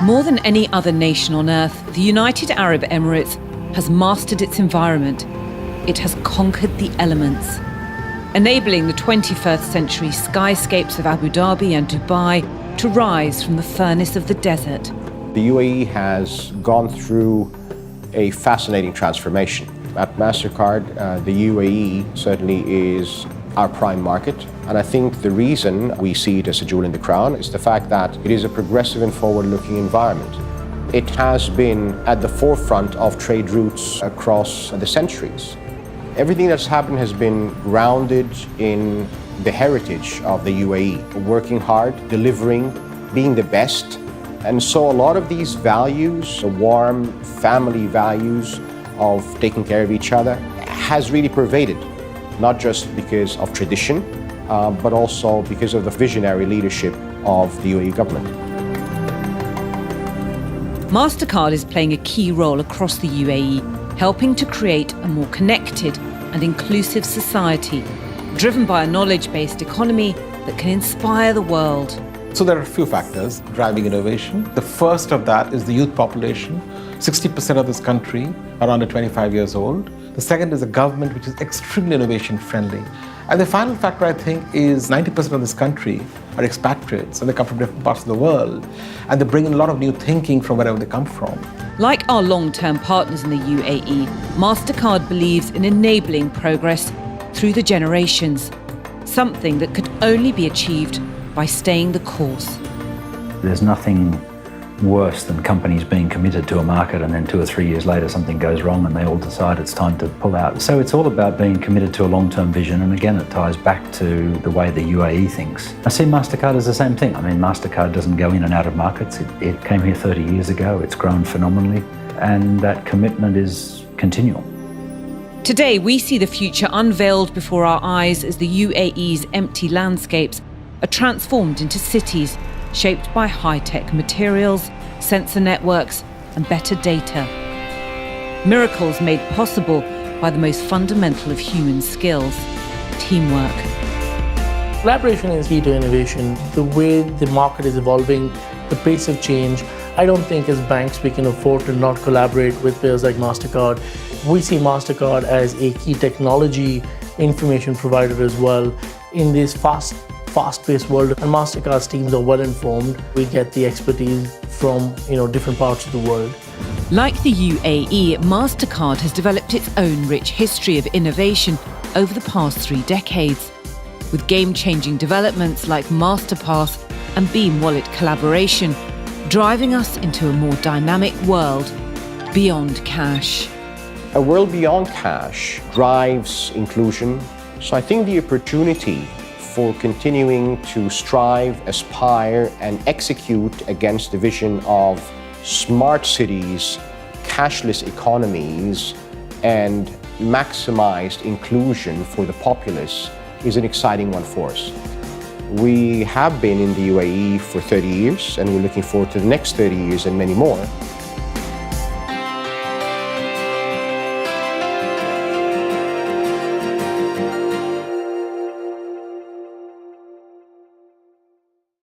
More than any other nation on earth, the United Arab Emirates has mastered its environment. It has conquered the elements, enabling the 21st century skyscapes of Abu Dhabi and Dubai to rise from the furnace of the desert. The UAE has gone through a fascinating transformation. At Mastercard, the UAE certainly is our prime market. And I think the reason we see it as a jewel in the crown is the fact that it is a progressive and forward-looking environment. It has been at the forefront of trade routes across the centuries. Everything that's happened has been grounded in the heritage of the UAE, working hard, delivering, being the best. And so a lot of these values, the warm family values of taking care of each other, has really pervaded, not just because of tradition, but also because of the visionary leadership of the UAE government. Mastercard is playing a key role across the UAE, helping to create a more connected and inclusive society, driven by a knowledge-based economy that can inspire the world. So there are a few factors driving innovation. The first of that is the youth population. 60% of this country are under 25 years old. The second is a government which is extremely innovation friendly. And the final factor, I think, is 90% of this country are expatriates, and they come from different parts of the world, and they bring in a lot of new thinking from wherever they come from. Like our long-term partners in the UAE, Mastercard believes in enabling progress through the generations, something that could only be achieved by staying the course. There's nothing worse than companies being committed to a market and then 2 or 3 years later something goes wrong and they all decide it's time to pull out. So it's all about being committed to a long-term vision, and again it ties back to the way the UAE thinks. I see Mastercard as the same thing. I mean, Mastercard doesn't go in and out of markets. It came here 30 years ago, it's grown phenomenally, and that commitment is continual. Today we see the future unveiled before our eyes as the UAE's empty landscapes are transformed into cities shaped by high-tech materials, sensor networks, and better data. Miracles made possible by the most fundamental of human skills, teamwork. Collaboration is key to innovation. The way the market is evolving, the pace of change, I don't think as banks we can afford to not collaborate with players like Mastercard. We see Mastercard as a key technology information provider as well in this fast-paced world, and Mastercard's teams are well informed. We get the expertise from different parts of the world. Like the UAE, Mastercard has developed its own rich history of innovation over the past 3 decades, with game-changing developments like MasterPass and Beam Wallet collaboration, driving us into a more dynamic world beyond cash. A world beyond cash drives inclusion. So I think the opportunity for continuing to strive, aspire, and execute against the vision of smart cities, cashless economies, and maximized inclusion for the populace is an exciting one for us. We have been in the UAE for 30 years, and we're looking forward to the next 30 years and many more.